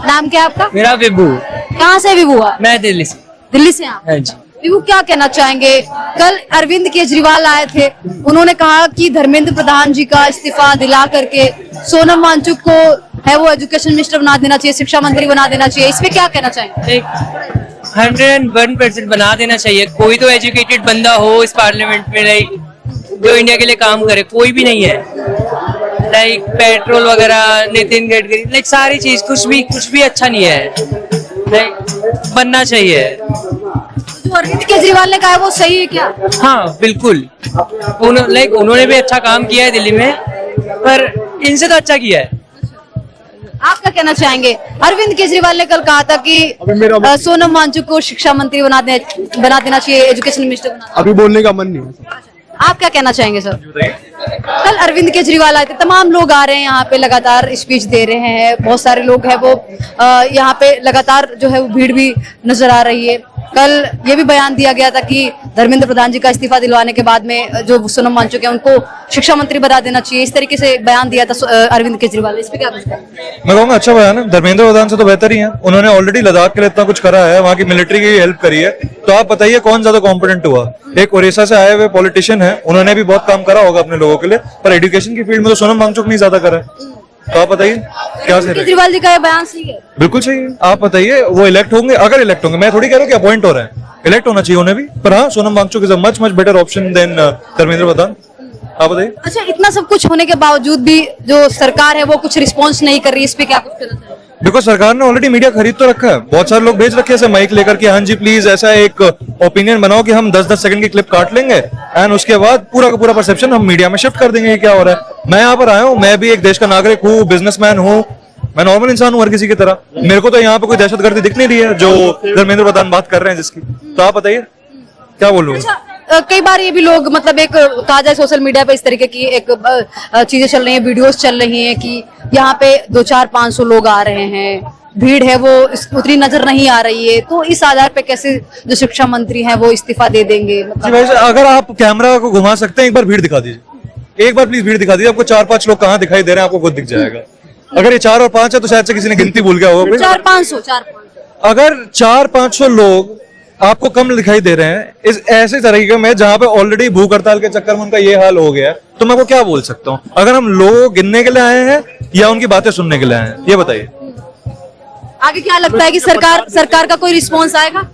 नाम क्या है आपका? मेरा विभू। कहाँ से विभू? मैं दिल्ली से। दिल्ली से आप? हाँ जी। विभू, क्या कहना चाहेंगे? कल अरविंद केजरीवाल आए थे, उन्होंने कहा कि धर्मेंद्र प्रधान जी का इस्तीफा दिला करके सोनम वांगचुक को है वो एजुकेशन मिनिस्टर बना देना चाहिए, शिक्षा मंत्री बना देना चाहिए। इस पे क्या कहना चाहेंगे? 101% बना देना चाहिए। कोई तो एजुकेटेड बंदा हो इस पार्लियामेंट में, लाइक जो इंडिया के लिए काम करे। कोई भी नहीं है, लाइक पेट्रोल वगैरह, नितिन गडकरी, लाइक सारी चीज कुछ भी अच्छा नहीं है, लाइक बनना चाहिए। जो अरविंद केजरीवाल ने कहा है वो सही है क्या? हाँ बिल्कुल, उन्होंने भी अच्छा काम किया है दिल्ली में, पर इनसे तो अच्छा किया है। आप क्या कहना चाहेंगे? अरविंद केजरीवाल ने कल कहा था कि सोनम वांगचुक को शिक्षा मंत्री बना देना चाहिए, एजुकेशन मिनिस्टर बना। अभी बोलने का मन नहीं है। आप क्या कहना चाहेंगे सर? कल अरविंद केजरीवाल आए थे, तमाम लोग आ रहे हैं यहाँ पे, लगातार स्पीच दे रहे हैं, बहुत सारे लोग हैं वो यहाँ पे लगातार जो है वो भीड़ भी नजर आ रही है। कल ये भी बयान दिया गया था कि धर्मेंद्र प्रधान जी का इस्तीफा दिलवाने के बाद में जो सोनम वांगचुक है उनको शिक्षा मंत्री बना देना चाहिए, इस तरीके से बयान दिया था अरविंद केजरीवाल। इस पे क्या कहते हैं? मैं कहूँगा अच्छा बयान है। धर्मेंद्र प्रधान से तो बेहतर ही है, उन्होंने ऑलरेडी लद्दाख के लिए इतना कुछ करा है, वहाँ की मिलिट्री की हेल्प करी है। तो आप बताइए कौन ज्यादा कॉम्पिटेंट हुआ? एक ओडिशा से आए हुए पॉलिटिशियन है, उन्होंने भी बहुत काम करा होगा अपने लोगों के लिए, पर एजुकेशन की फील्ड में तो सोनम वांगचुक नहीं ज्यादा करा है। तो आप बताइए क्या सही? केजरीवाल जी का ये बयान सही है? बिल्कुल सही है। आप बताइए वो इलेक्ट होंगे, अगर इलेक्ट होंगे, मैं थोड़ी कह रहा हूँ कि अपॉइंट हो रहे हैं, इलेक्ट होना चाहिए उन्हें भी। पर हाँ, Sonam Wangchuk is a much better option than Dharmendra Pradhan. आप बताइए। अच्छा, इतना सब कुछ होने के बावजूद भी जो सरकार है वो कुछ रिस्पॉन्स नहीं कर रही, इस पे क्या कुछ कहना चाहिए? बिकॉज सरकार ने ऑलरेडी मीडिया खरीद तो रखा है, बहुत सारे लोग भेज रखे हैं माइक लेकर कि हाँ जी प्लीज ऐसा एक ओपिनियन बनाओ कि हम 10-10 सेकंड की क्लिप काट लेंगे एंड उसके बाद पूरा का पूरा परसेप्शन हम मीडिया में शिफ्ट कर देंगे कि क्या हो रहा है। मैं यहाँ पर आया हूँ, मैं भी एक देश का नागरिक हूँ, बिजनेसमैन हूँ, मैं नॉर्मल इंसान हूँ हर किसी की तरह। मेरे को तो यहाँ पे कोई दहशतगर्दी दिख नहीं रही है जो धर्मेंद्र प्रधान बात कर रहे हैं जिसकी। तो आप बताइए क्या बोलूँ? कई बार ये भी लोग मतलब एक कहा जाए सोशल मीडिया पे इस तरीके की एक चीजें चल रही हैं, वीडियोस चल रही हैं कि यहाँ पे 200-500 लोग आ रहे हैं, भीड़ है वो उतनी नजर नहीं आ रही है, तो इस आधार पे कैसे जो शिक्षा मंत्री हैं वो इस्तीफा दे देंगे? मतलब अगर आप कैमरा को घुमा सकते हैं, एक बार भीड़ दिखा दीजिए, एक बार प्लीज भीड़ दिखा दीजिए। आपको 4-5 लोग कहाँ दिखाई दे रहे हैं आपको खुद दिख जाएगा। अगर ये 4 और 5 है तो शायद से किसी ने गिनती भूल गया होगा। 400-500 अगर 400-500 लोग आपको कम दिखाई दे रहे हैं इस ऐसे तरीके में जहां पे ऑलरेडी भूख हड़ताल के चक्कर में उनका ये हाल हो गया है, तो मैं को क्या बोल सकता हूँ? अगर हम लोग गिनने के लिए आए हैं या उनकी बातें सुनने के लिए आए हैं, ये बताइए। आगे क्या लगता है कि सरकार का कोई रिस्पॉन्स आएगा?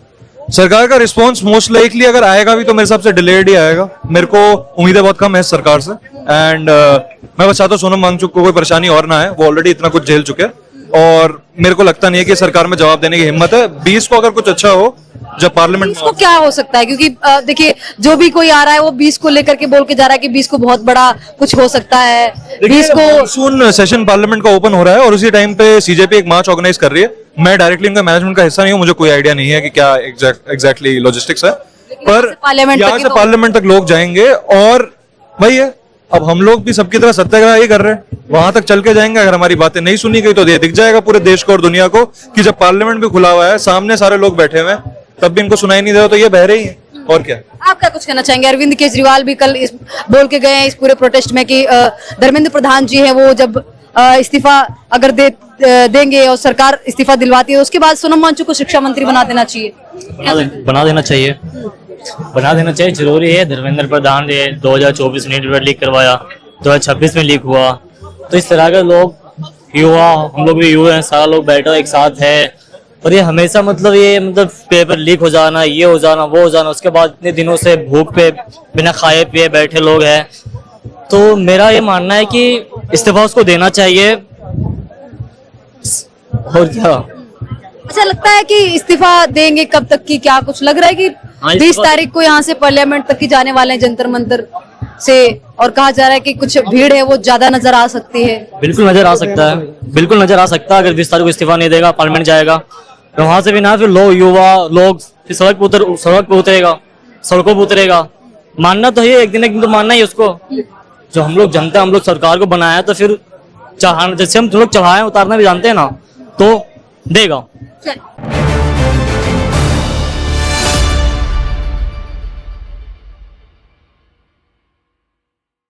सरकार का रिस्पॉन्स मोस्ट लाइकली अगर आएगा भी तो मेरे हिसाब से डिलेड ही आएगा। मेरे को उम्मीदें बहुत कम है सरकार से एंड मैं बस चाहता हूँ सोनम वांगचुक को कोई परेशानी और ना है, वो ऑलरेडी इतना कुछ झेल चुके हैं और मेरे को लगता नहीं है कि सरकार में जवाब देने की हिम्मत है। 20 को अगर कुछ अच्छा हो जब पार्लियामेंट को क्या हो सकता है, क्योंकि देखिए जो भी कोई आ रहा है वो 20 को लेकर के बोल के जा रहा है कि 20 को बहुत बड़ा कुछ हो सकता है। 20 को सून सेशन पार्लियामेंट का ओपन हो रहा है और उसी टाइम पे सीजेपी एक मार्च ऑर्गेनाइज कर रही है। मैं डायरेक्टली उनका मैनेजमेंट का हिस्सा नहीं हूँ, मुझे कोई आइडिया नहीं है कि क्या एग्जैक्टली लॉजिस्टिक्स है, पर यहाँ से पार्लियामेंट तक लोग जाएंगे और वही है। अब हम लोग भी सबकी तरह सत्याग्रह ही कर रहे हैं, वहां तक चल के जाएंगे। अगर हमारी बातें नहीं सुनी गई तो ये दिख जाएगा पूरे देश को और दुनिया को कि जब पार्लियामेंट भी खुला हुआ है, सामने सारे लोग बैठे हुए हैं, तब भी इनको सुनाई नहीं दे रहा तो ये बहरे ही है और क्या। आप क्या कुछ कहना चाहेंगे? अरविंद केजरीवाल भी कल बोल के गए हैं इस पूरे प्रोटेस्ट में कि धर्मेंद्र प्रधान जी है वो जब इस्तीफा अगर देंगे और सरकार इस्तीफा दिलवाती है उसके बाद सोनम वांगचुक को शिक्षा मंत्री बना देना चाहिए। बना देना चाहिए, जरूरी है। धर्मेंद्र प्रधान ने 2024 में नीट लीक करवाया, 2026 में लीक हुआ, तो इस तरह के लोग युवा, हम लोग भी युवा हैं, सारा लोग बैठा एक साथ है और ये हमेशा मतलब पेपर लीक हो जाना, ये हो जाना, वो हो जाना, उसके बाद इतने दिनों से भूख पे बिना खाए पिए बैठे लोग हैं। तो मेरा ये मानना है कि इस्तीफा उसको देना चाहिए और क्या। अच्छा लगता है कि इस्तीफा देंगे कब तक की क्या कुछ लग रहा है कि 20 तारीख को यहाँ से पार्लियामेंट तक की जाने वाले हैं जंतर मंतर से और कहा जा रहा है कि कुछ भीड़ है वो ज्यादा नजर आ सकती है? बिल्कुल नजर आ सकता है, बिल्कुल नजर आ सकता है। अगर 20 तारीख को इस्तीफा नहीं देगा, पार्लियामेंट जाएगा तो वहां से भी ना फिर लोग युवा लोग फिर सड़क पे उतरेगा, सड़कों पे उतरेगा। मानना तो है, एक दिन तो मानना ही उसको। जो हम लोग जनता, हम लोग सरकार को बनाया तो फिर जैसे हम लोग चढ़ाए उतारना भी जानते हैं ना, तो देगा।